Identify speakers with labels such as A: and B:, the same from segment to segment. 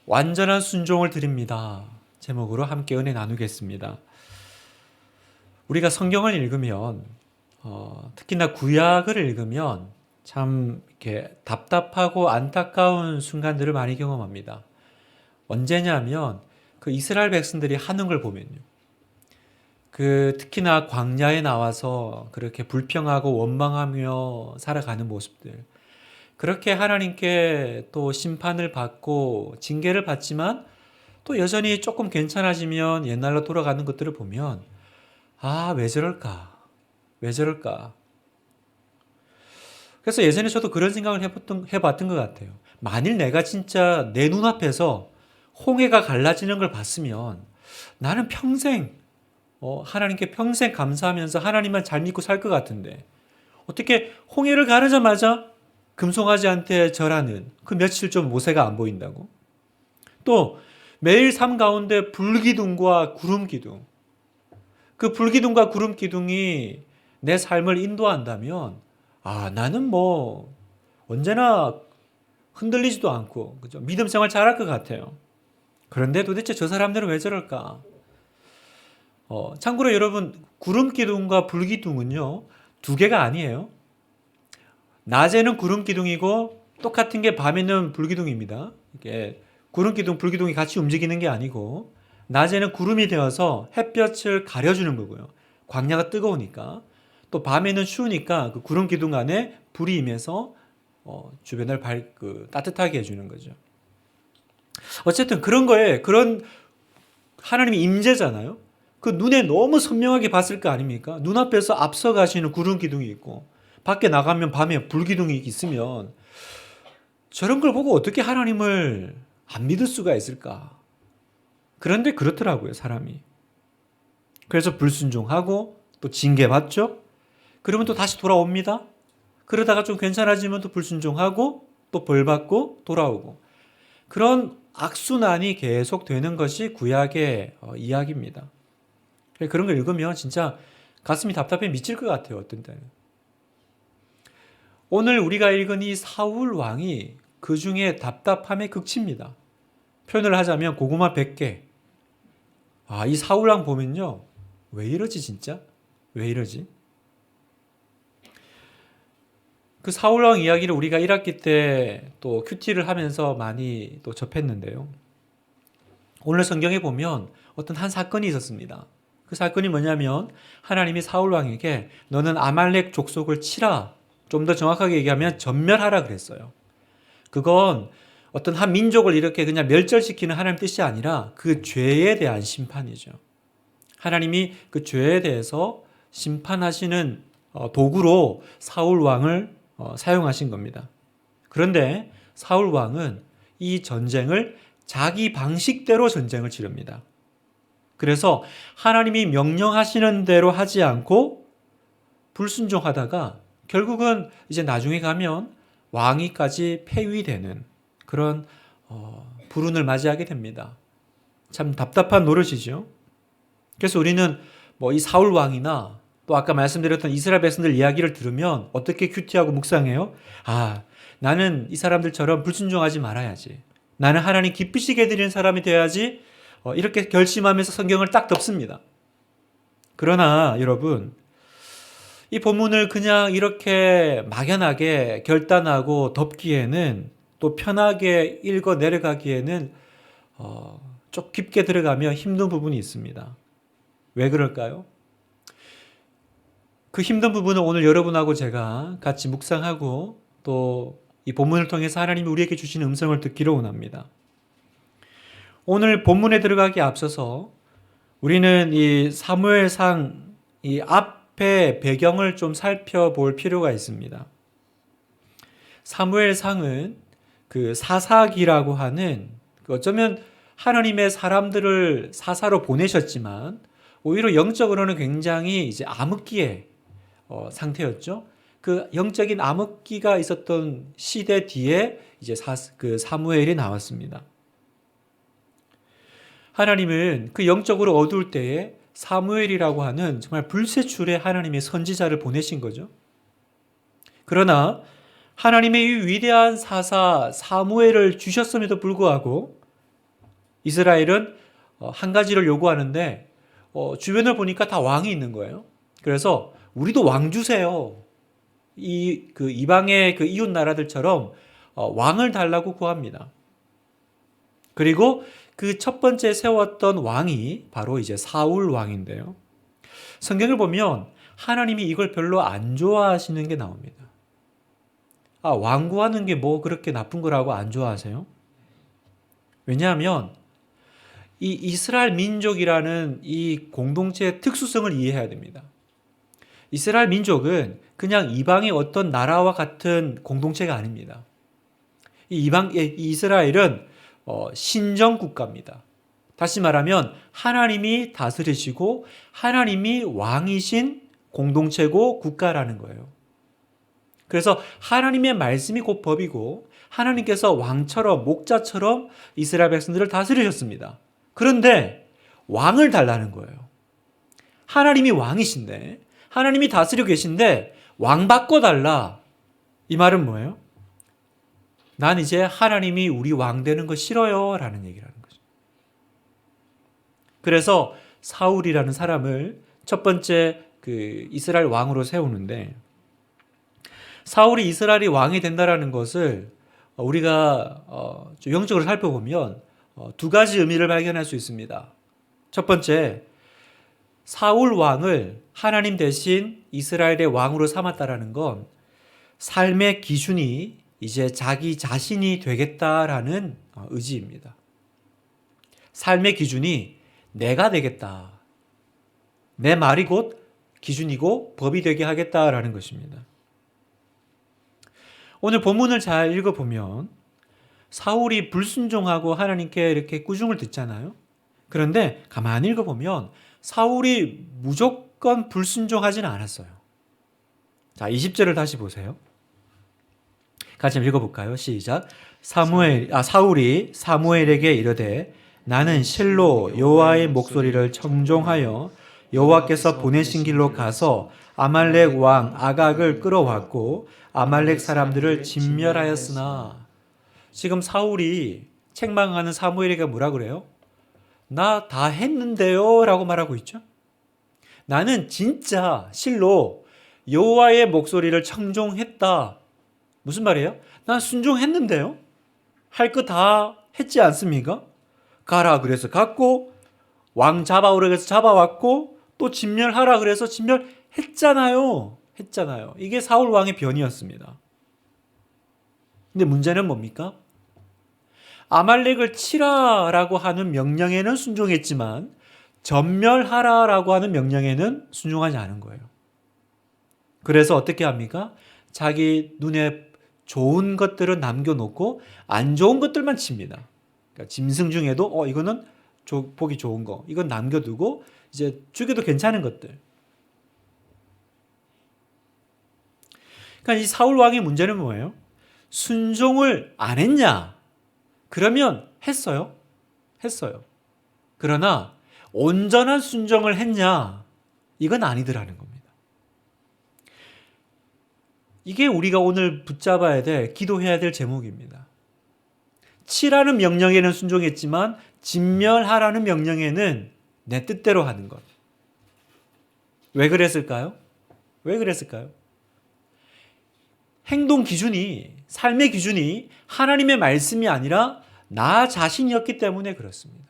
A: 완전한 순종을 드립니다. 제목으로 함께 은혜 나누겠습니다. 우리가 성경을 읽으면 특히나 구약을 읽으면 참 이렇게 답답하고 안타까운 순간들을 많이 경험합니다. 언제냐면 그 이스라엘 백성들이 하는 걸 보면요. 그 특히나 광야에 나와서 그렇게 불평하고 원망하며 살아가는 모습들. 그렇게 하나님께 또 심판을 받고 징계를 받지만 또 여전히 조금 괜찮아지면 옛날로 돌아가는 것들을 보면 왜 저럴까? 왜 저럴까? 그래서 예전에 저도 그런 생각을 해봤던 것 같아요. 만일 내가 진짜 내 눈앞에서 홍해가 갈라지는 걸 봤으면 나는 평생 하나님께 평생 감사하면서 하나님만 잘 믿고 살 것 같은데 어떻게 홍해를 가르자마자 금송아지 한테 절하는 그 며칠 좀 모세가 안 보인다고? 또 매일 삶 가운데 불기둥과 구름기둥, 그 불기둥과 구름기둥이 내 삶을 인도한다면 나는 뭐 언제나 흔들리지도 않고 그죠? 믿음 생활 잘할 것 같아요. 그런데 도대체 저 사람들은 왜 저럴까? 참고로 여러분 구름기둥과 불기둥은요 두 개가 아니에요. 낮에는 구름기둥이고 똑같은 게 밤에는 불기둥입니다. 이게 구름기둥, 불기둥이 같이 움직이는 게 아니고 낮에는 구름이 되어서 햇볕을 가려주는 거고요. 광야가 뜨거우니까 또 밤에는 추우니까 그 구름기둥 안에 불이 임해서 주변을 따뜻하게 해주는 거죠. 어쨌든 그런 거에 그런 하나님의 임재잖아요. 그 눈에 너무 선명하게 봤을 거 아닙니까? 눈앞에서 앞서가시는 구름기둥이 있고 밖에 나가면 밤에 불기둥이 있으면 저런 걸 보고 어떻게 하나님을 안 믿을 수가 있을까? 그런데 그렇더라고요, 사람이. 그래서 불순종하고 또 징계받죠? 그러면 또 다시 돌아옵니다. 그러다가 좀 괜찮아지면 또 불순종하고 또 벌받고 돌아오고. 그런 악순환이 계속 되는 것이 구약의 이야기입니다. 그런 걸 읽으면 진짜 가슴이 답답해 미칠 것 같아요, 어떤 때는. 오늘 우리가 읽은 이 사울 왕이 그 중에 답답함의 극치입니다. 표현을 하자면 고구마 100개. 이 사울 왕 보면요. 왜 이러지 진짜? 왜 이러지? 그 사울 왕 이야기를 우리가 1학기 때 또 큐티를 하면서 많이 또 접했는데요. 오늘 성경에 보면 어떤 한 사건이 있었습니다. 그 사건이 뭐냐면 하나님이 사울 왕에게 너는 아말렉 족속을 치라. 좀 더 정확하게 얘기하면 전멸하라 그랬어요. 그건 어떤 한 민족을 이렇게 그냥 멸절시키는 하나님 뜻이 아니라 그 죄에 대한 심판이죠. 하나님이 그 죄에 대해서 심판하시는 도구로 사울 왕을 사용하신 겁니다. 그런데 사울 왕은 이 전쟁을 자기 방식대로 전쟁을 치릅니다. 그래서 하나님이 명령하시는 대로 하지 않고 불순종하다가 결국은 이제 나중에 가면 왕위까지 폐위되는 그런 불운을 맞이하게 됩니다. 참 답답한 노릇이죠. 그래서 우리는 뭐 이 사울 왕이나 또 아까 말씀드렸던 이스라엘 백성들 이야기를 들으면 어떻게 큐티하고 묵상해요? 나는 이 사람들처럼 불순종하지 말아야지. 나는 하나님 기쁘시게 드리는 사람이 되어야지. 이렇게 결심하면서 성경을 딱 덮습니다. 그러나 여러분 이 본문을 그냥 이렇게 막연하게 결단하고 덮기에는 또 편하게 읽어 내려가기에는 좀 깊게 들어가면 힘든 부분이 있습니다. 왜 그럴까요? 그 힘든 부분은 오늘 여러분하고 제가 같이 묵상하고 또 이 본문을 통해서 하나님이 우리에게 주시는 음성을 듣기로 원합니다. 오늘 본문에 들어가기 앞서서 우리는 이 사무엘상 이 앞에 배경을 좀 살펴볼 필요가 있습니다. 사무엘상은 그 사사기라고 하는 어쩌면 하나님의 사람들을 사사로 보내셨지만 오히려 영적으로는 굉장히 이제 암흑기의 상태였죠. 그 영적인 암흑기가 있었던 시대 뒤에 이제 그 사무엘이 나왔습니다. 하나님은 그 영적으로 어두울 때에 사무엘이라고 하는 정말 불세출의 하나님의 선지자를 보내신 거죠. 그러나 하나님의 이 위대한 사사 사무엘을 주셨음에도 불구하고 이스라엘은 한 가지를 요구하는데 주변을 보니까 다 왕이 있는 거예요. 그래서 우리도 왕 주세요. 그 이방의 그 이웃 나라들처럼 왕을 달라고 구합니다. 그리고 그 첫 번째 세웠던 왕이 바로 이제 사울 왕인데요. 성경을 보면 하나님이 이걸 별로 안 좋아하시는 게 나옵니다. 왕 구하는 게 뭐 그렇게 나쁜 거라고 안 좋아하세요? 왜냐하면 이 이스라엘 민족이라는 이 공동체의 특수성을 이해해야 됩니다. 이스라엘 민족은 그냥 이방의 어떤 나라와 같은 공동체가 아닙니다. 이 이스라엘은 신정 국가입니다. 다시 말하면 하나님이 다스리시고 하나님이 왕이신 공동체고 국가라는 거예요. 그래서 하나님의 말씀이 곧 법이고 하나님께서 왕처럼 목자처럼 이스라엘 백성들을 다스리셨습니다. 그런데 왕을 달라는 거예요. 하나님이 왕이신데 하나님이 다스리고 계신데 왕 바꿔달라. 이 말은 뭐예요? 난 이제 하나님이 우리 왕 되는 거 싫어요 라는 얘기라는 거죠. 그래서 사울이라는 사람을 첫 번째 그 이스라엘 왕으로 세우는데 사울이 이스라엘이 왕이 된다라는 것을 우리가 좀 영적으로 살펴보면 두 가지 의미를 발견할 수 있습니다. 첫 번째, 사울 왕을 하나님 대신 이스라엘의 왕으로 삼았다라는 건 삶의 기준이 이제 자기 자신이 되겠다라는 의지입니다. 삶의 기준이 내가 되겠다. 내 말이 곧 기준이고 법이 되게 하겠다라는 것입니다. 오늘 본문을 잘 읽어보면 사울이 불순종하고 하나님께 이렇게 꾸중을 듣잖아요. 그런데 가만히 읽어보면 사울이 무조건 불순종하지는 않았어요. 자, 20절을 다시 보세요. 같이 한번 읽어볼까요? 시작. 사울이 사무엘에게 이르되 나는 실로 여호와의 목소리를 청종하여 여호와께서 보내신 길로 가서 아말렉 왕 아각을 끌어왔고 아말렉 사람들을 진멸하였으나 지금 사울이 책망하는 사무엘에게 뭐라 그래요? 나 다 했는데요 라고 말하고 있죠. 나는 진짜 실로 여호와의 목소리를 청종했다. 무슨 말이에요? 난 순종했는데요. 할 거 다 했지 않습니까? 가라 그래서 갔고 왕 잡아오라 그래서 잡아왔고 또 진멸하라 그래서 진멸했잖아요. 이게 사울 왕의 변이었습니다. 근데 문제는 뭡니까? 아말렉을 치라라고 하는 명령에는 순종했지만 전멸하라라고 하는 명령에는 순종하지 않은 거예요. 그래서 어떻게 합니까? 자기 눈에 좋은 것들은 남겨놓고 안 좋은 것들만 칩니다. 그러니까 짐승 중에도 이거는 보기 좋은 거, 이건 남겨두고 이제 죽여도 괜찮은 것들. 그러니까 이 사울 왕의 문제는 뭐예요? 순종을 안 했냐? 그러면 했어요. 그러나 온전한 순종을 했냐? 이건 아니더라는 겁니다. 이게 우리가 오늘 붙잡아야 될, 기도해야 될 제목입니다. 치라는 명령에는 순종했지만 진멸하라는 명령에는 내 뜻대로 하는 것. 왜 그랬을까요? 행동 기준이, 삶의 기준이 하나님의 말씀이 아니라 나 자신이었기 때문에 그렇습니다.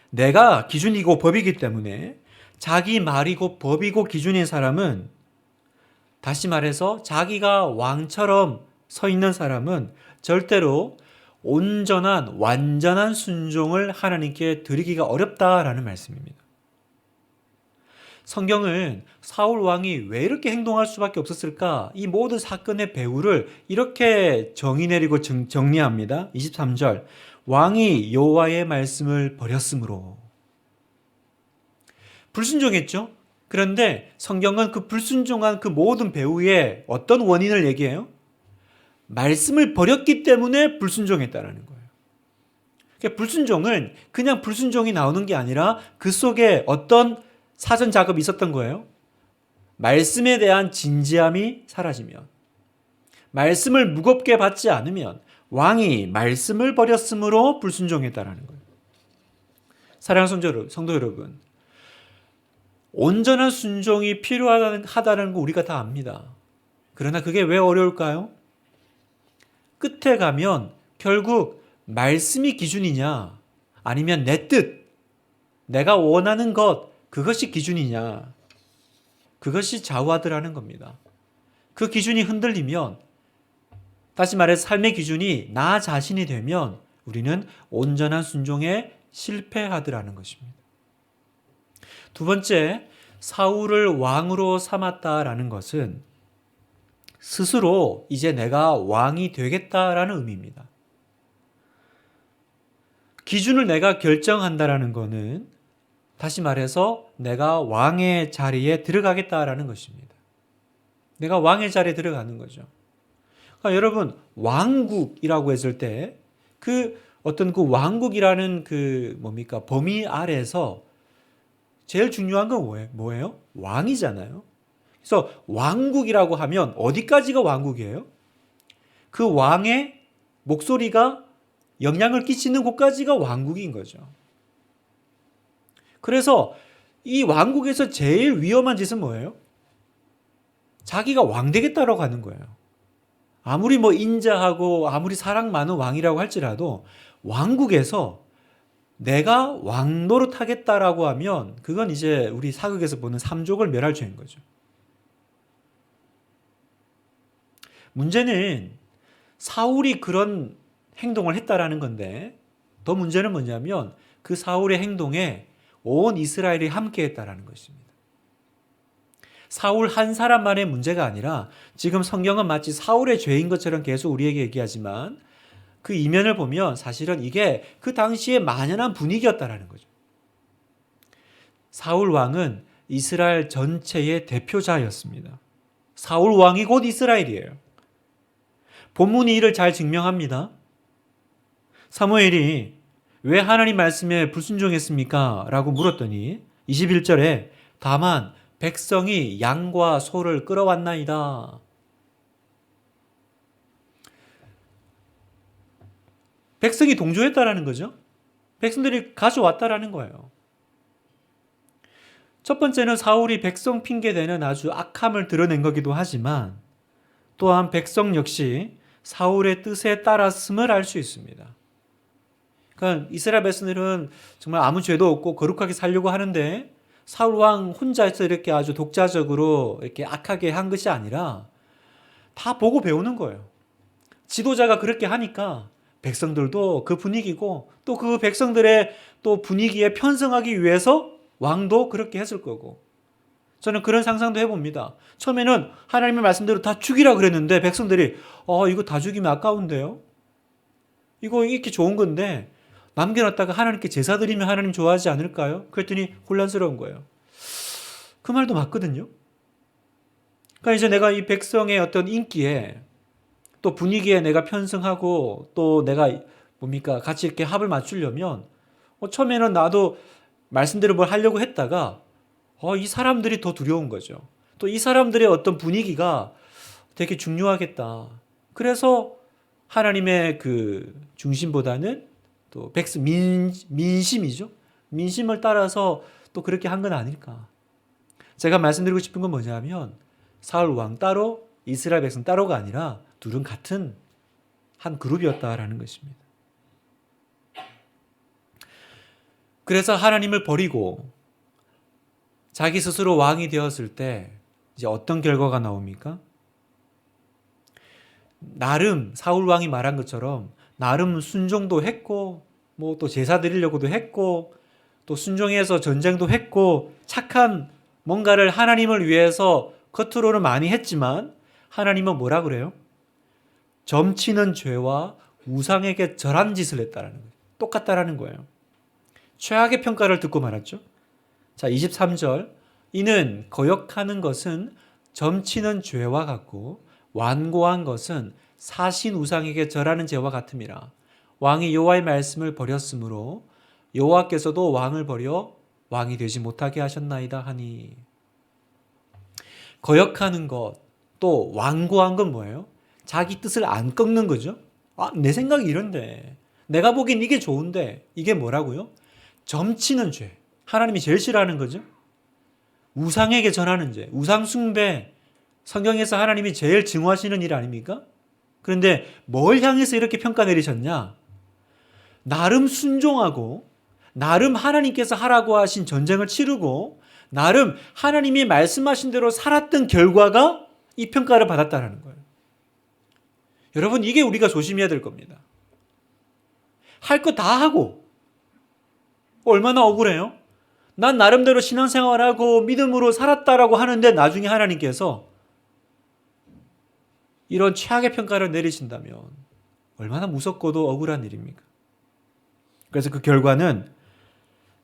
A: 내가 기준이고 법이기 때문에 자기 말이고 법이고 기준인 사람은, 다시 말해서 자기가 왕처럼 서 있는 사람은 절대로 온전한 완전한 순종을 하나님께 드리기가 어렵다라는 말씀입니다. 성경은 사울 왕이 왜 이렇게 행동할 수밖에 없었을까? 이 모든 사건의 배후를 이렇게 정의 내리고 정리합니다. 23절. 왕이 여호와의 말씀을 버렸으므로. 불순종했죠? 그런데 성경은 그 불순종한 그 모든 배후에 어떤 원인을 얘기해요? 말씀을 버렸기 때문에 불순종했다는 거예요. 그러니까 불순종은 그냥 불순종이 나오는 게 아니라 그 속에 어떤 사전 작업이 있었던 거예요. 말씀에 대한 진지함이 사라지면, 말씀을 무겁게 받지 않으면, 왕이 말씀을 버렸으므로 불순종했다라는 거예요. 사랑하는 성도 여러분, 온전한 순종이 필요하다는 거 우리가 다 압니다. 그러나 그게 왜 어려울까요? 끝에 가면 결국 말씀이 기준이냐, 아니면 내 뜻, 내가 원하는 것, 그것이 기준이냐, 그것이 좌우하더라는 겁니다. 그 기준이 흔들리면, 다시 말해서 삶의 기준이 나 자신이 되면 우리는 온전한 순종에 실패하더라는 것입니다. 두 번째, 사울을 왕으로 삼았다라는 것은 스스로 이제 내가 왕이 되겠다라는 의미입니다. 기준을 내가 결정한다라는 것은 다시 말해서 내가 왕의 자리에 들어가겠다라는 것입니다. 내가 왕의 자리에 들어가는 거죠. 그러니까 여러분, 왕국이라고 했을 때 그 어떤 그 왕국이라는 그 범위 아래에서 제일 중요한 건 뭐예요? 왕이잖아요. 그래서 왕국이라고 하면 어디까지가 왕국이에요? 그 왕의 목소리가 영향을 끼치는 곳까지가 왕국인 거죠. 그래서 이 왕국에서 제일 위험한 짓은 뭐예요? 자기가 왕 되겠다라고 하는 거예요. 아무리 인자하고 아무리 사랑 많은 왕이라고 할지라도 왕국에서 내가 왕 노릇하겠다라고 하면 그건 이제 우리 사극에서 보는 삼족을 멸할 죄인 거죠. 문제는 사울이 그런 행동을 했다라는 건데, 더 문제는 뭐냐면 그 사울의 행동에 온 이스라엘이 함께 했다라는 것입니다. 사울 한 사람만의 문제가 아니라 지금 성경은 마치 사울의 죄인 것처럼 계속 우리에게 얘기하지만 그 이면을 보면 사실은 이게 그 당시에 만연한 분위기였다라는 거죠. 사울 왕은 이스라엘 전체의 대표자였습니다. 사울 왕이 곧 이스라엘이에요. 본문이 이를 잘 증명합니다. 사무엘이 왜 하나님 말씀에 불순종했습니까? 라고 물었더니 21절에 다만 백성이 양과 소를 끌어왔나이다. 백성이 동조했다라는 거죠. 백성들이 가져왔다라는 거예요. 첫 번째는 사울이 백성 핑계대는 아주 악함을 드러낸 거기도 하지만 또한 백성 역시 사울의 뜻에 따랐음을 알 수 있습니다. 그러니까 이스라엘 백성들은 정말 아무 죄도 없고 거룩하게 살려고 하는데 사울 왕 혼자서 이렇게 아주 독자적으로 이렇게 악하게 한 것이 아니라 다 보고 배우는 거예요. 지도자가 그렇게 하니까 백성들도 그 분위기고 또 그 백성들의 또 분위기에 편승하기 위해서 왕도 그렇게 했을 거고, 저는 그런 상상도 해봅니다. 처음에는 하나님의 말씀대로 다 죽이라 그랬는데 백성들이 이거 다 죽이면 아까운데요? 이거 이렇게 좋은 건데 남겨놨다가 하나님께 제사 드리면 하나님 좋아하지 않을까요? 그랬더니 혼란스러운 거예요. 그 말도 맞거든요. 그러니까 이제 내가 이 백성의 어떤 인기에 또 분위기에 내가 편승하고 또 내가 같이 이렇게 합을 맞추려면 처음에는 나도 말씀대로 뭘 하려고 했다가 이 사람들이 더 두려운 거죠. 또 이 사람들의 어떤 분위기가 되게 중요하겠다. 그래서 하나님의 그 중심보다는 또 민심이죠. 민심을 따라서 또 그렇게 한 건 아닐까. 제가 말씀드리고 싶은 건 뭐냐면 사울 왕 따로 이스라엘 백성 따로가 아니라 둘은 같은 한 그룹이었다라는 것입니다. 그래서 하나님을 버리고 자기 스스로 왕이 되었을 때 이제 어떤 결과가 나옵니까? 나름 사울 왕이 말한 것처럼 나름 순종도 했고 또 제사 드리려고도 했고 또 순종해서 전쟁도 했고 착한 뭔가를 하나님을 위해서 겉으로는 많이 했지만 하나님은 뭐라 그래요? 점치는 죄와 우상에게 절한 짓을 했다라는 거예요. 똑같다라는 거예요. 최악의 평가를 듣고 말았죠. 자, 23절. 이는 거역하는 것은 점치는 죄와 같고 완고한 것은 사신 우상에게 절하는 죄와 같음이라. 왕이 여호와의 말씀을 버렸으므로 여호와께서도 왕을 버려 왕이 되지 못하게 하셨나이다 하니. 거역하는 것, 또 완고한 건 뭐예요? 자기 뜻을 안 꺾는 거죠. 내 생각이 이런데, 내가 보기엔 이게 좋은데, 이게 뭐라고요? 점치는 죄. 하나님이 제일 싫어하는 거죠. 우상에게 전하는 죄, 우상 숭배. 성경에서 하나님이 제일 증오하시는 일 아닙니까? 그런데 뭘 향해서 이렇게 평가 내리셨냐? 나름 순종하고, 나름 하나님께서 하라고 하신 전쟁을 치르고, 나름 하나님이 말씀하신 대로 살았던 결과가 이 평가를 받았다는 거예요. 여러분, 이게 우리가 조심해야 될 겁니다. 할 거 다 하고 얼마나 억울해요? 난 나름대로 신앙생활하고 믿음으로 살았다라고 하는데 나중에 하나님께서 이런 최악의 평가를 내리신다면 얼마나 무섭고도 억울한 일입니까? 그래서 그 결과는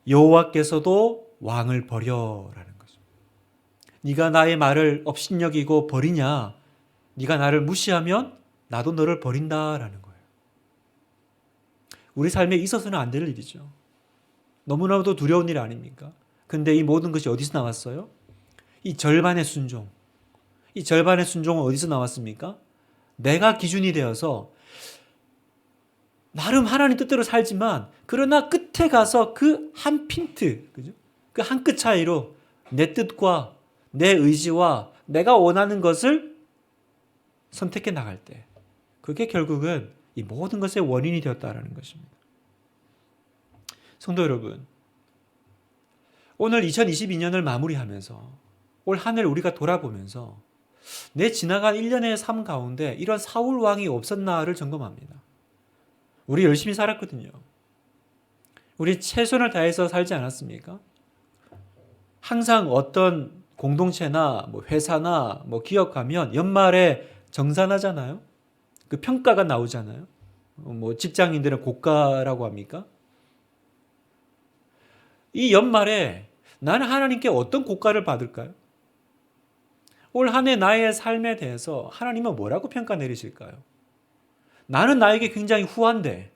A: 여호와께서도 왕을 버려라는 거죠. 네가 나의 말을 업신여기고 버리냐? 네가 나를 무시하면 나도 너를 버린다라는 거예요. 우리 삶에 있어서는 안 될 일이죠. 너무나도 두려운 일 아닙니까? 근데 이 모든 것이 어디서 나왔어요? 이 절반의 순종. 이 절반의 순종은 어디서 나왔습니까? 내가 기준이 되어서 나름 하나님 뜻대로 살지만 그러나 끝에 가서 그 한 핀트, 그죠? 그 한 끗 차이로 내 뜻과 내 의지와 내가 원하는 것을 선택해 나갈 때 그게 결국은 이 모든 것의 원인이 되었다라는 것입니다. 성도 여러분, 오늘 2022년을 마무리하면서 올 한 해 우리가 돌아보면서 내 지나간 1년의 삶 가운데 이런 사울 왕이 없었나를 점검합니다. 우리 열심히 살았거든요. 우리 최선을 다해서 살지 않았습니까? 항상 어떤 공동체나 회사나 기업 가면 연말에 정산하잖아요. 그 평가가 나오잖아요. 직장인들은 고가라고 합니까? 이 연말에 나는 하나님께 어떤 고가를 받을까요? 올 한 해 나의 삶에 대해서 하나님은 뭐라고 평가 내리실까요? 나는 나에게 굉장히 후한데,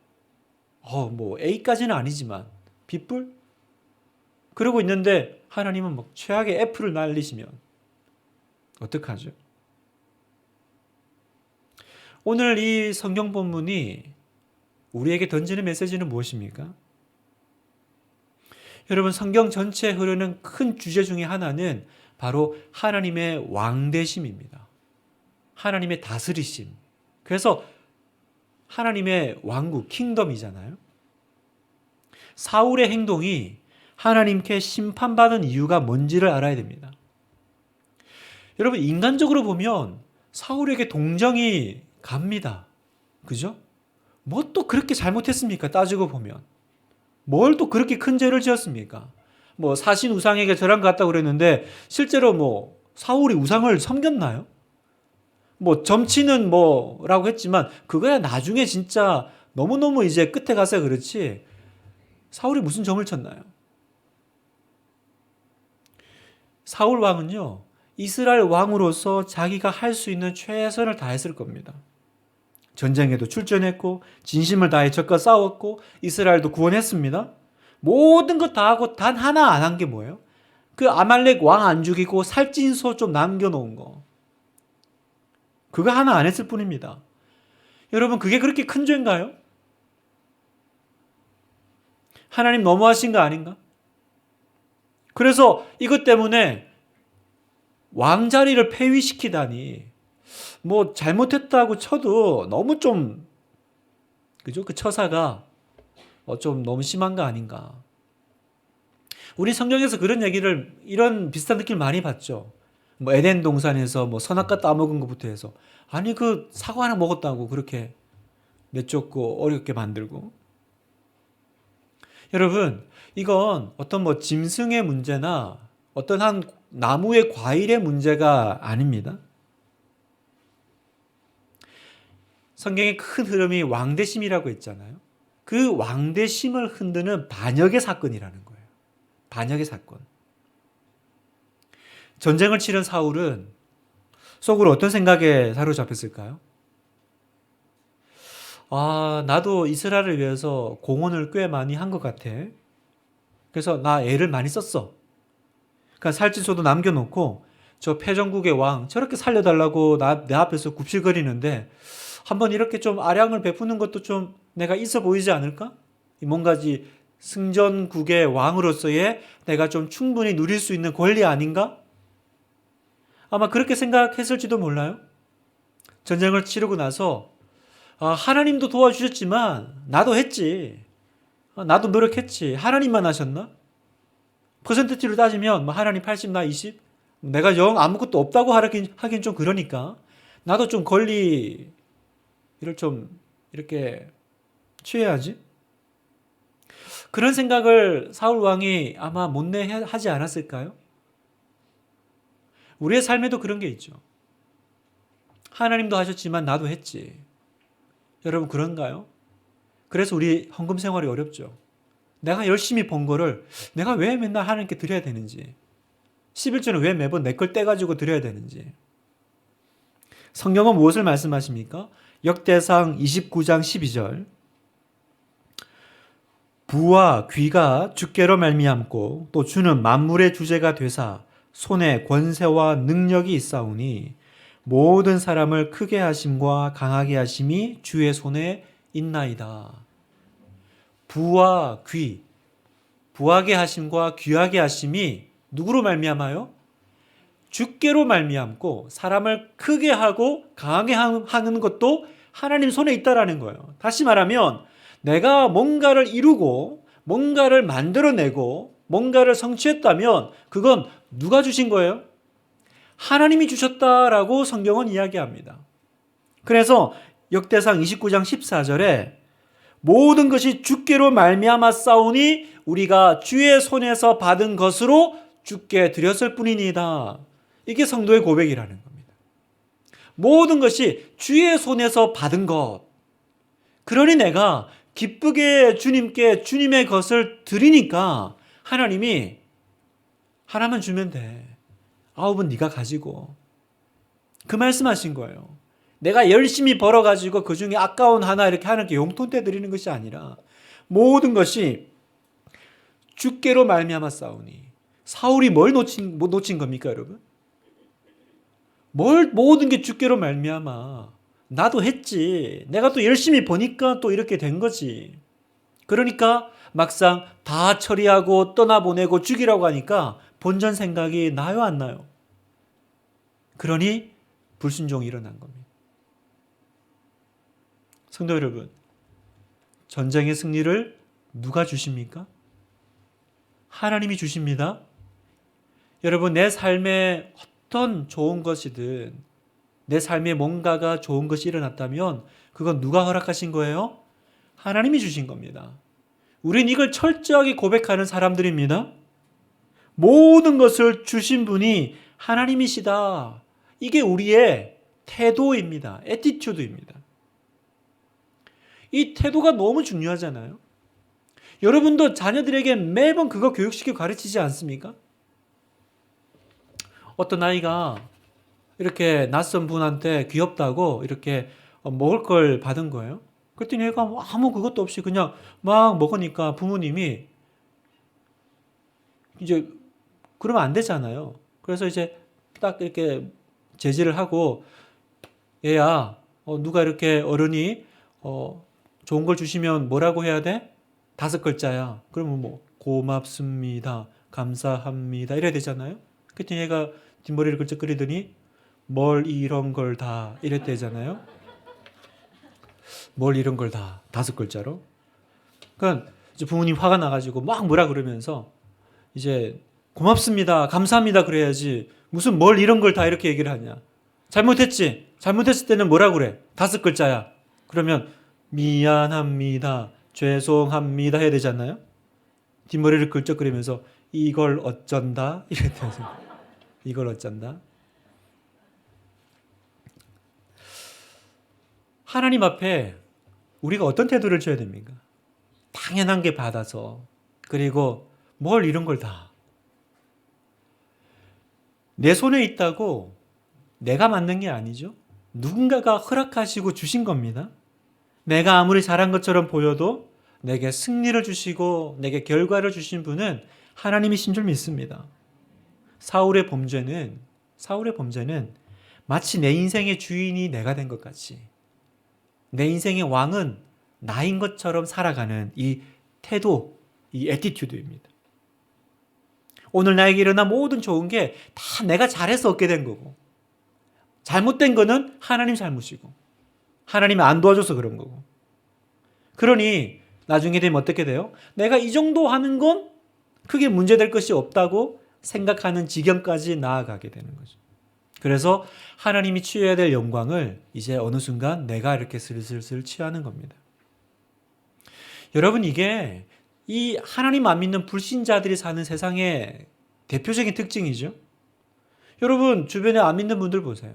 A: A까지는 아니지만, B뿔? 그러고 있는데, 하나님은 최악의 F를 날리시면, 어떡하죠? 오늘 이 성경 본문이 우리에게 던지는 메시지는 무엇입니까? 여러분, 성경 전체에 흐르는 큰 주제 중에 하나는 바로 하나님의 왕되심입니다. 하나님의 다스리심. 그래서 하나님의 왕국, 킹덤이잖아요. 사울의 행동이 하나님께 심판받은 이유가 뭔지를 알아야 됩니다. 여러분, 인간적으로 보면 사울에게 동정이 갑니다. 그죠? 뭐 또 그렇게 잘못했습니까? 따지고 보면. 뭘 또 그렇게 큰 죄를 지었습니까? 사신 우상에게 절한 것 같다고 그랬는데 실제로 사울이 우상을 섬겼나요? 점치는 라고 했지만 그거야 나중에 진짜 너무너무 이제 끝에 가서 그렇지 사울이 무슨 점을 쳤나요? 사울 왕은요, 이스라엘 왕으로서 자기가 할 수 있는 최선을 다했을 겁니다. 전쟁에도 출전했고 진심을 다해 적과 싸웠고 이스라엘도 구원했습니다. 모든 것 다 하고 단 하나 안 한 게 뭐예요? 그 아말렉 왕 안 죽이고 살찐소 좀 남겨놓은 거. 그거 하나 안 했을 뿐입니다. 여러분, 그게 그렇게 큰 죄인가요? 하나님 너무하신 거 아닌가? 그래서 이것 때문에 왕자리를 폐위시키다니 잘못했다고 쳐도 너무 좀 그죠? 그 처사가 좀 너무 심한 거 아닌가? 우리 성경에서 그런 얘기를 이런 비슷한 느낌을 많이 봤죠. 에덴 동산에서 선악과 따먹은 것부터 해서 아니 그 사과 하나 먹었다고 그렇게 내쫓고 어렵게 만들고. 여러분, 이건 어떤 짐승의 문제나 어떤 한 나무의 과일의 문제가 아닙니다. 성경의 큰 흐름이 왕대심이라고 했잖아요. 그 왕대심을 흔드는 반역의 사건이라는 거예요. 반역의 사건. 전쟁을 치른 사울은 속으로 어떤 생각에 사로잡혔을까요? 나도 이스라엘을 위해서 공헌을 꽤 많이 한 것 같아. 그래서 나 애를 많이 썼어. 그러니까 살찐소도 남겨놓고 저 패전국의 왕 저렇게 살려달라고 내 앞에서 굽실거리는데 한번 이렇게 좀 아량을 베푸는 것도 좀 내가 있어 보이지 않을까? 뭔가지 승전국의 왕으로서의 내가 좀 충분히 누릴 수 있는 권리 아닌가? 아마 그렇게 생각했을지도 몰라요. 전쟁을 치르고 나서 하나님도 도와주셨지만 나도 했지. 나도 노력했지. 하나님만 하셨나? 퍼센트치로 따지면 뭐 하나님 80, 나 20? 내가 영 아무것도 없다고 하긴 좀 그러니까 나도 좀 권리를 좀 이렇게 취해야지. 그런 생각을 사울 왕이 아마 못내 하지 않았을까요? 우리의 삶에도 그런 게 있죠. 하나님도 하셨지만 나도 했지. 여러분 그런가요? 그래서 우리 헌금 생활이 어렵죠. 내가 열심히 번 거를 내가 왜 맨날 하나님께 드려야 되는지, 11조는 왜 매번 내 걸 떼가지고 드려야 되는지. 성경은 무엇을 말씀하십니까? 역대상 29장 12절. 부와 귀가 주께로 말미암고 또 주는 만물의 주제가 되사 손에 권세와 능력이 있사오니 모든 사람을 크게 하심과 강하게 하심이 주의 손에 있나이다. 부와 귀, 부하게 하심과 귀하게 하심이 누구로 말미암아요? 주께로 말미암고 사람을 크게 하고 강하게 하는 것도 하나님 손에 있다라는 거예요. 다시 말하면 내가 뭔가를 이루고 뭔가를 만들어내고 뭔가를 성취했다면 그건 누가 주신 거예요? 하나님이 주셨다라고 성경은 이야기합니다. 그래서 역대상 29장 14절에 모든 것이 주께로 말미암아 싸우니 우리가 주의 손에서 받은 것으로 주께 드렸을 뿐이니다. 이게 성도의 고백이라는 겁니다. 모든 것이 주의 손에서 받은 것. 그러니 내가 기쁘게 주님께 주님의 것을 드리니까 하나님이 하나만 주면 돼. 9은 네가 가지고. 그 말씀하신 거예요. 내가 열심히 벌어가지고 그 중에 아까운 하나 이렇게 하나님께 용돈 때 드리는 것이 아니라 모든 것이 주께로 말미암아 싸우니. 사울이 뭘 놓친 겁니까, 여러분? 모든 게 주께로 말미암아. 나도 했지. 내가 또 열심히 보니까 또 이렇게 된 거지. 그러니까 막상 다 처리하고 떠나보내고 죽이라고 하니까 본전 생각이 나요, 안 나요? 그러니 불순종이 일어난 겁니다. 성도 여러분, 전쟁의 승리를 누가 주십니까? 하나님이 주십니다. 여러분, 내 삶에 어떤 좋은 것이든 내 삶에 뭔가가 좋은 것이 일어났다면 그건 누가 허락하신 거예요? 하나님이 주신 겁니다. 우린 이걸 철저하게 고백하는 사람들입니다. 모든 것을 주신 분이 하나님이시다. 이게 우리의 태도입니다. 애티튜드입니다. 이 태도가 너무 중요하잖아요. 여러분도 자녀들에게 매번 그거 교육시키고 가르치지 않습니까? 어떤 아이가 이렇게 낯선 분한테 귀엽다고 이렇게 먹을 걸 받은 거예요. 그랬더니 얘가 아무 그것도 없이 그냥 막 먹으니까 부모님이 이제 그러면 안 되잖아요. 그래서 이제 딱 이렇게 제지를 하고 얘야 누가 이렇게 어른이 좋은 걸 주시면 뭐라고 해야 돼? 5글자야. 그러면 뭐 고맙습니다. 감사합니다. 이래야 되잖아요. 그랬더니 얘가 뒷머리를 긁적거리더니 뭘 이런 걸 다 이랬대잖아요. 뭘 이런 걸 다 5글자로. 그러니까 이제 부모님 화가 나가지고 막 뭐라 그러면서 이제 고맙습니다. 감사합니다. 그래야지. 무슨 뭘 이런 걸 다 이렇게 얘기를 하냐. 잘못했지. 잘못했을 때는 뭐라 그래. 5글자야. 그러면 미안합니다. 죄송합니다 해야 되잖아요. 뒷머리를 긁적거리면서 이걸 어쩐다 이랬대요. 이걸 어쩐다. 하나님 앞에 우리가 어떤 태도를 줘야 됩니까? 당연한 게 받아서, 그리고 뭘 이런 걸 다 내 손에 있다고 내가 만든 게 아니죠. 누군가가 허락하시고 주신 겁니다. 내가 아무리 잘한 것처럼 보여도 내게 승리를 주시고 내게 결과를 주신 분은 하나님이신 줄 믿습니다. 사울의 범죄는 마치 내 인생의 주인이 내가 된 것 같이 내 인생의 왕은 나인 것처럼 살아가는 이 태도, 이 애티튜드입니다. 오늘 나에게 일어난 모든 좋은 게 다 내가 잘해서 얻게 된 거고, 잘못된 거는 하나님 잘못이고, 하나님이 안 도와줘서 그런 거고. 그러니 나중에 되면 어떻게 돼요? 내가 이 정도 하는 건 크게 문제될 것이 없다고 생각하는 지경까지 나아가게 되는 거죠. 그래서 하나님이 취해야 될 영광을 이제 어느 순간 내가 이렇게 슬슬 취하는 겁니다. 여러분, 이게 이 하나님 안 믿는 불신자들이 사는 세상의 대표적인 특징이죠. 여러분, 주변에 안 믿는 분들 보세요.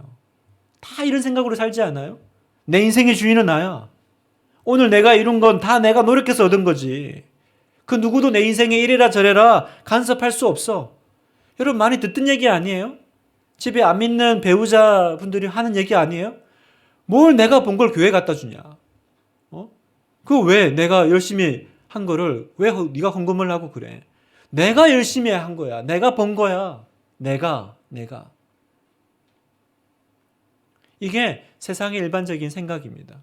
A: 다 이런 생각으로 살지 않아요? 내 인생의 주인은 나야. 오늘 내가 이룬 건 다 내가 노력해서 얻은 거지. 그 누구도 내 인생에 이래라 저래라 간섭할 수 없어. 여러분, 많이 듣던 얘기 아니에요? 집에 안 믿는 배우자분들이 하는 얘기 아니에요? 뭘 내가 본 걸 교회 갖다 주냐? 그거 왜 내가 열심히 한 거를 왜 네가 헌금을 하고 그래? 내가 열심히 한 거야. 내가 번 거야. 내가. 이게 세상의 일반적인 생각입니다.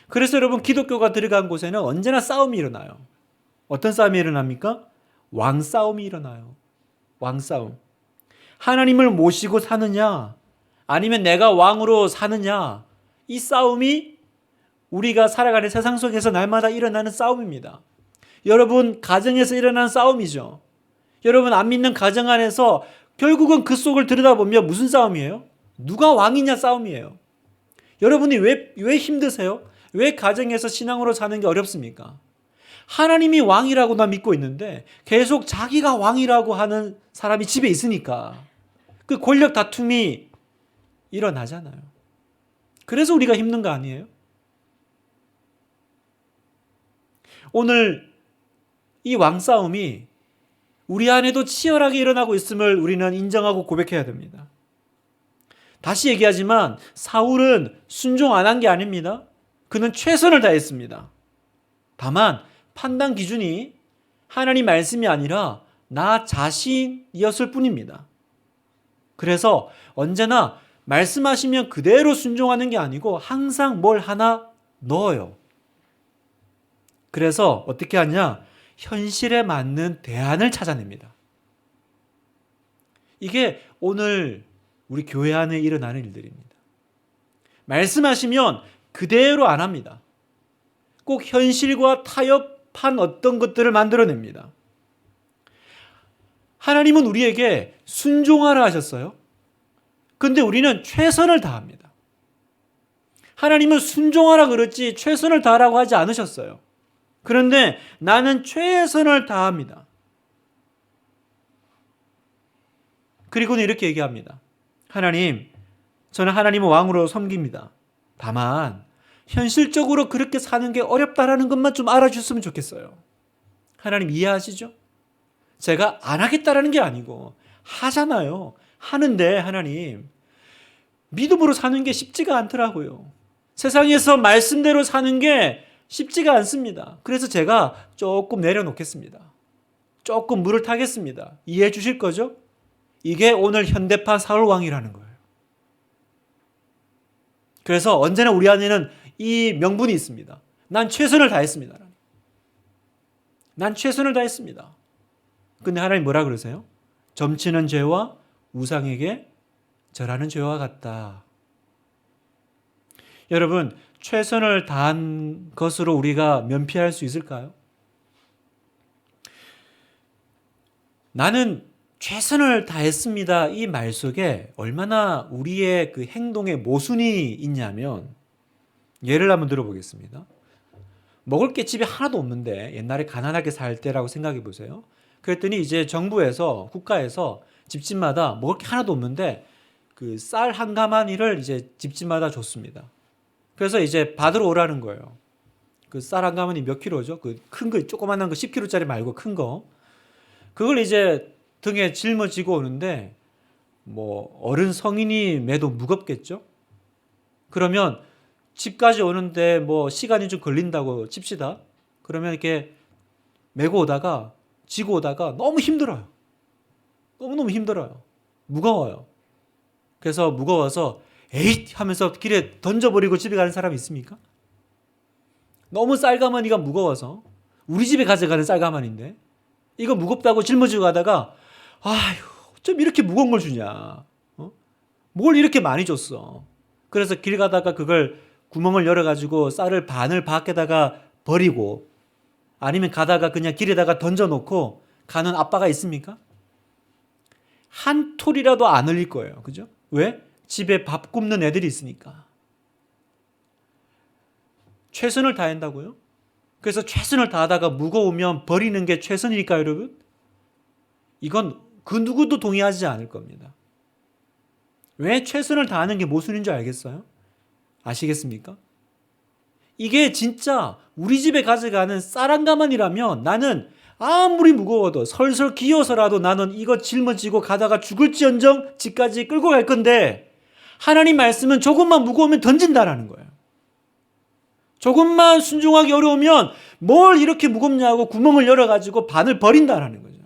A: 그래서 여러분, 기독교가 들어간 곳에는 언제나 싸움이 일어나요. 어떤 싸움이 일어납니까? 왕싸움이 일어나요. 왕싸움. 하나님을 모시고 사느냐, 아니면 내가 왕으로 사느냐, 이 싸움이 우리가 살아가는 세상 속에서 날마다 일어나는 싸움입니다. 여러분, 가정에서 일어나는 싸움이죠. 여러분, 안 믿는 가정 안에서 결국은 그 속을 들여다보면 무슨 싸움이에요? 누가 왕이냐 싸움이에요. 여러분이 왜 힘드세요? 왜 가정에서 신앙으로 사는 게 어렵습니까? 하나님이 왕이라고 나 믿고 있는데 계속 자기가 왕이라고 하는 사람이 집에 있으니까 그 권력 다툼이 일어나잖아요. 그래서 우리가 힘든 거 아니에요? 오늘 이 왕싸움이 우리 안에도 치열하게 일어나고 있음을 우리는 인정하고 고백해야 됩니다. 다시 얘기하지만 사울은 순종 안 한 게 아닙니다. 그는 최선을 다했습니다. 다만 판단 기준이 하나님 말씀이 아니라 나 자신이었을 뿐입니다. 그래서 언제나 말씀하시면 그대로 순종하는 게 아니고 항상 뭘 하나 넣어요. 그래서 어떻게 하냐? 현실에 맞는 대안을 찾아냅니다. 이게 오늘 우리 교회 안에 일어나는 일들입니다. 말씀하시면 그대로 안 합니다. 꼭 현실과 타협한 어떤 것들을 만들어냅니다. 하나님은 우리에게 순종하라 하셨어요. 근데 우리는 최선을 다합니다. 하나님은 순종하라 그랬지 최선을 다하라고 하지 않으셨어요. 그런데 나는 최선을 다합니다. 그리고는 이렇게 얘기합니다. 하나님, 저는 하나님을 왕으로 섬깁니다. 다만 현실적으로 그렇게 사는 게 어렵다라는 것만 좀 알아주셨으면 좋겠어요. 하나님 이해하시죠? 제가 안 하겠다라는 게 아니고 하잖아요. 하는데 하나님, 믿음으로 사는 게 쉽지가 않더라고요. 세상에서 말씀대로 사는 게 쉽지가 않습니다. 그래서 제가 조금 내려놓겠습니다. 조금 물을 타겠습니다. 이해해 주실 거죠? 이게 오늘 현대판 사울왕이라는 거예요. 그래서 언제나 우리 안에는 이 명분이 있습니다. 난 최선을 다했습니다. 난 최선을 다했습니다. 근데 하나님 뭐라 그러세요? 점치는 죄와 우상에게 절하는 죄와 같다. 여러분, 최선을 다한 것으로 우리가 면피할 수 있을까요? 나는 최선을 다했습니다. 이 말 속에 얼마나 우리의 그 행동에 모순이 있냐면, 예를 한번 들어보겠습니다. 먹을 게 집에 하나도 없는데 옛날에 가난하게 살 때라고 생각해 보세요. 그랬더니 이제 정부에서 국가에서 집집마다 먹을 게 하나도 없는데 그 쌀 한 가마니를 이제 집집마다 줬습니다. 그래서 이제 받으러 오라는 거예요. 그 쌀 한 가마니 몇 킬로죠? 그 큰 거, 조그만한 거 10킬로짜리 말고 큰 거. 그걸 이제 등에 짊어지고 오는데 뭐 어른 성인이 매도 무겁겠죠? 그러면 집까지 오는데 뭐 시간이 좀 걸린다고 칩시다. 그러면 이렇게 메고 오다가 지고 오다가 너무 힘들어요. 너무너무 힘들어요. 무거워요. 그래서 무거워서 에잇 하면서 길에 던져버리고 집에 가는 사람이 있습니까? 너무 쌀가마니가 무거워서 우리 집에 가져가는 쌀가마니인데 이거 무겁다고 짊어지고 가다가 아휴 좀 이렇게 무거운 걸 주냐, 뭘 이렇게 많이 줬어. 그래서 길 가다가 그걸 구멍을 열어가지고 쌀을 반을 밖에다가 버리고 아니면 가다가 그냥 길에다가 던져놓고 가는 아빠가 있습니까? 한 톨이라도 안 흘릴 거예요. 그죠? 왜? 집에 밥 굽는 애들이 있으니까. 최선을 다한다고요? 그래서 최선을 다하다가 무거우면 버리는 게 최선일까요, 여러분? 이건 그 누구도 동의하지 않을 겁니다. 왜 최선을 다하는 게 모순인 줄 알겠어요? 아시겠습니까? 이게 진짜 우리 집에 가져가는 쌀 한 가마니라면 나는 아무리 무거워도 설설 기어서라도 나는 이거 짊어지고 가다가 죽을지언정 집까지 끌고 갈 건데 하나님 말씀은 조금만 무거우면 던진다라는 거예요. 조금만 순종하기 어려우면 뭘 이렇게 무겁냐고 구멍을 열어가지고 반을 버린다라는 거죠.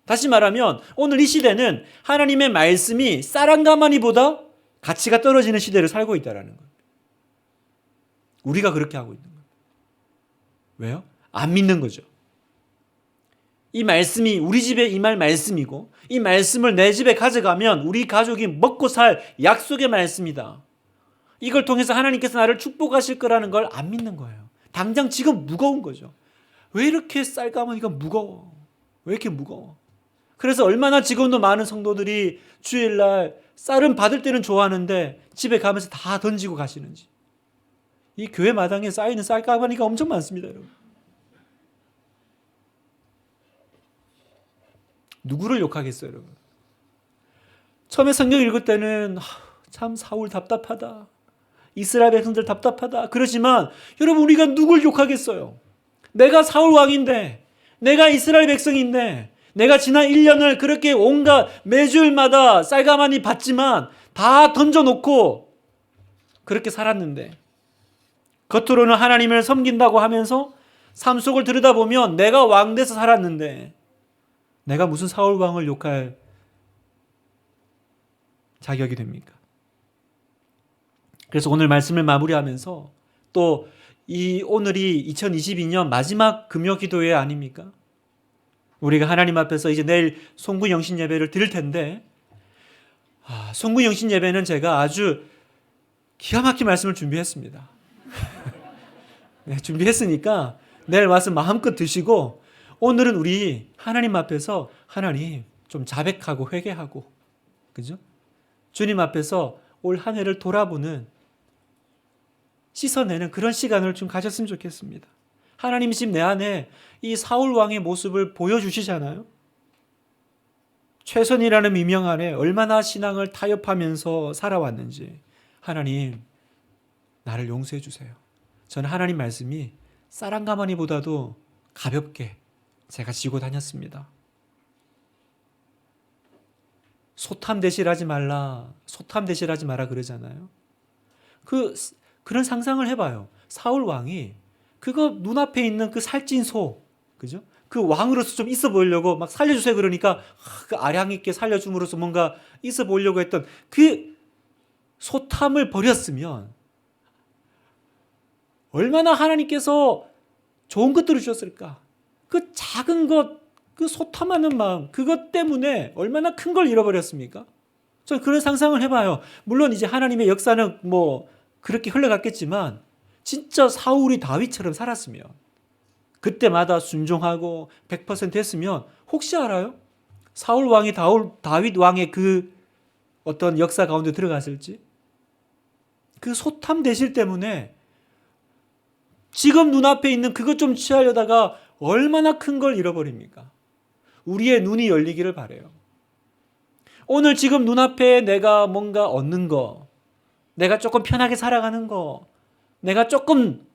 A: 다시 말하면 오늘 이 시대는 하나님의 말씀이 쌀 한 가마니보다 가치가 떨어지는 시대를 살고 있다라는 거예요. 우리가 그렇게 하고 있는 거예요. 왜요? 안 믿는 거죠. 이 말씀이 우리 집에 임할 말씀이고 이 말씀을 내 집에 가져가면 우리 가족이 먹고 살 약속의 말씀이다. 이걸 통해서 하나님께서 나를 축복하실 거라는 걸 안 믿는 거예요. 당장 지금 무거운 거죠. 왜 이렇게 쌀가마니가 무거워? 왜 이렇게 무거워? 그래서 얼마나 지금도 많은 성도들이 주일날 쌀은 받을 때는 좋아하는데 집에 가면서 다 던지고 가시는지. 이 교회 마당에 쌓이는 쌀가마니가 엄청 많습니다, 여러분. 누구를 욕하겠어요, 여러분? 처음에 성경 읽을 때는 참 사울 답답하다. 이스라엘 백성들 답답하다. 그러지만 여러분 우리가 누굴 욕하겠어요? 내가 사울 왕인데, 내가 이스라엘 백성인데, 내가 지난 1년을 그렇게 온갖 매주일마다 쌀가마니 받지만 다 던져놓고 그렇게 살았는데 겉으로는 하나님을 섬긴다고 하면서 삶 속을 들여다보면 내가 왕 돼서 살았는데 내가 무슨 사울 왕을 욕할 자격이 됩니까? 그래서 오늘 말씀을 마무리하면서 또 이 오늘이 2022년 마지막 금요 기도회 아닙니까? 우리가 하나님 앞에서 이제 내일 송구 영신 예배를 드릴 텐데 송구 영신 예배는 제가 아주 기가 막힌 말씀을 준비했습니다. 네, 준비했으니까 내일 와서 마음껏 드시고 오늘은 우리 하나님 앞에서 하나님 좀 자백하고 회개하고 그죠? 주님 앞에서 올 한 해를 돌아보는 씻어내는 그런 시간을 좀 가졌으면 좋겠습니다. 하나님 지금 내 안에 이 사울 왕의 모습을 보여주시잖아요. 최선이라는 미명 안에 얼마나 신앙을 타협하면서 살아왔는지 하나님 나를 용서해 주세요. 저는 하나님 말씀이 쌀 한 가마니보다도 가볍게 제가 지고 다녔습니다. 소탐 대실하지 말라, 소탐 대실하지 마라 그러잖아요. 그런 상상을 해봐요. 사울 왕이 그거 눈앞에 있는 그 살찐 소, 그죠? 그 왕으로서 좀 있어 보이려고 막 살려주세요 그러니까 그 아량 있게 살려줌으로써 뭔가 있어 보이려고 했던 그 소탐을 버렸으면 얼마나 하나님께서 좋은 것들을 주셨을까? 그 작은 것, 그 소탐하는 마음, 그것 때문에 얼마나 큰 걸 잃어버렸습니까? 저는 그런 상상을 해봐요. 물론 이제 하나님의 역사는 뭐 그렇게 흘러갔겠지만 진짜 사울이 다윗처럼 살았으면 그때마다 순종하고 100% 했으면 혹시 알아요? 사울 왕이 다윗 왕의 그 어떤 역사 가운데 들어갔을지? 그 소탐 대실 때문에 지금 눈앞에 있는 그것 좀 취하려다가 얼마나 큰 걸 잃어버립니까? 우리의 눈이 열리기를 바라요. 오늘 지금 눈앞에 내가 뭔가 얻는 거, 내가 조금 편하게 살아가는 거, 내가 조금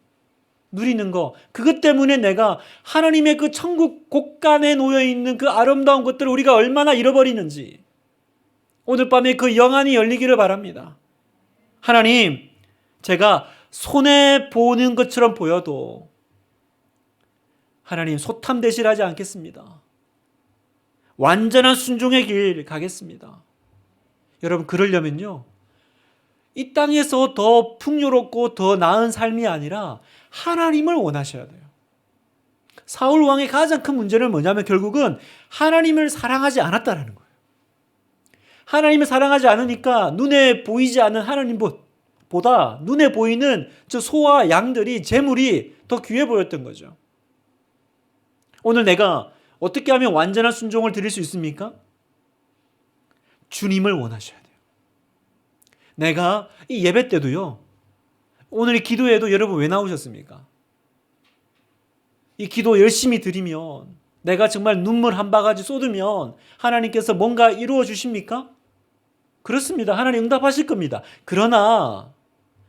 A: 누리는 거, 그것 때문에 내가 하나님의 그 천국 곳간에 놓여있는 그 아름다운 것들을 우리가 얼마나 잃어버리는지 오늘 밤에 그 영안이 열리기를 바랍니다. 하나님, 제가 손해보는 것처럼 보여도 하나님 소탐 대실하지 않겠습니다. 완전한 순종의 길 가겠습니다. 여러분 그러려면요, 이 땅에서 더 풍요롭고 더 나은 삶이 아니라 하나님을 원하셔야 돼요. 사울 왕의 가장 큰 문제는 뭐냐면 결국은 하나님을 사랑하지 않았다라는 거예요. 하나님을 사랑하지 않으니까 눈에 보이지 않는 하나님보다 눈에 보이는 저 소와 양들이, 재물이 더 귀해 보였던 거죠. 오늘 내가 어떻게 하면 완전한 순종을 드릴 수 있습니까? 주님을 원하셔야 돼요. 내가 이 예배 때도요, 오늘 이 기도에도 여러분 왜 나오셨습니까? 이 기도 열심히 드리면, 내가 정말 눈물 한 바가지 쏟으면 하나님께서 뭔가 이루어 주십니까? 그렇습니다. 하나님 응답하실 겁니다.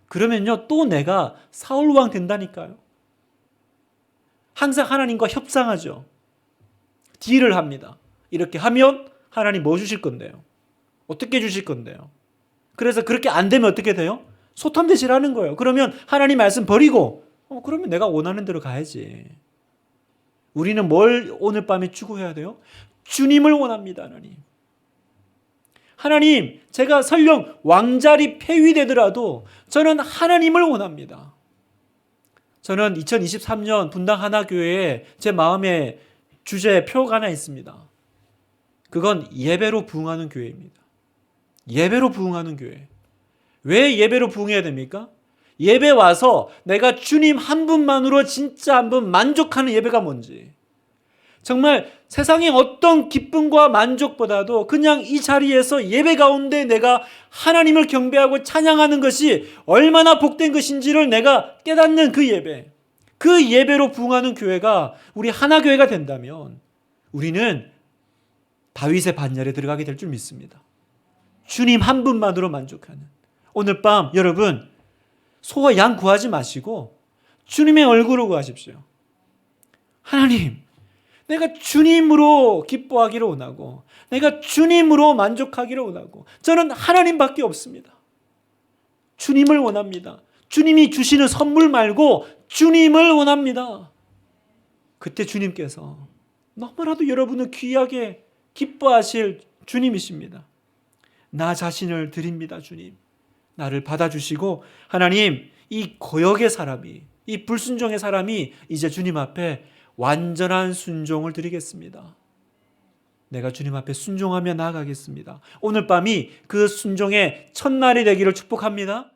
A: 그러면요, 또 내가 사울왕 된다니까요. 항상 하나님과 협상하죠. 딜을 합니다. 이렇게 하면 하나님 뭐 주실 건데요? 어떻게 주실 건데요? 그래서 그렇게 안 되면 어떻게 돼요? 소탐대질하는 거예요. 그러면 하나님 말씀 버리고 그러면 내가 원하는 대로 가야지. 우리는 뭘 오늘 밤에 추구해야 돼요? 주님을 원합니다. 하나님, 제가 설령 왕자리 폐위되더라도 저는 하나님을 원합니다. 저는 2023년 분당 하나교회에 제 마음의 주제 표가 하나 있습니다. 그건 예배로 부응하는 교회입니다. 예배로 부응하는 교회. 왜 예배로 부응해야 됩니까? 예배 와서 내가 주님 한 분만으로 진짜 한 분 만족하는 예배가 뭔지, 정말 세상의 어떤 기쁨과 만족보다도 그냥 이 자리에서 예배 가운데 내가 하나님을 경배하고 찬양하는 것이 얼마나 복된 것인지를 내가 깨닫는 그 예배, 그 예배로 부응하는 교회가 우리 하나교회가 된다면 우리는 다윗의 반열에 들어가게 될 줄 믿습니다. 주님 한 분만으로 만족하는. 오늘 밤 여러분, 소와 양 구하지 마시고 주님의 얼굴을 구하십시오. 하나님, 내가 주님으로 기뻐하기를 원하고 내가 주님으로 만족하기를 원하고 저는 하나님밖에 없습니다. 주님을 원합니다. 주님이 주시는 선물 말고 주님을 원합니다. 그때 주님께서 너무나도 여러분을 귀하게 기뻐하실 주님이십니다. 나 자신을 드립니다. 주님, 나를 받아주시고 하나님, 이 고역의 사람이, 이 불순종의 사람이 이제 주님 앞에 완전한 순종을 드리겠습니다. 내가 주님 앞에 순종하며 나아가겠습니다. 오늘 밤이 그 순종의 첫날이 되기를 축복합니다.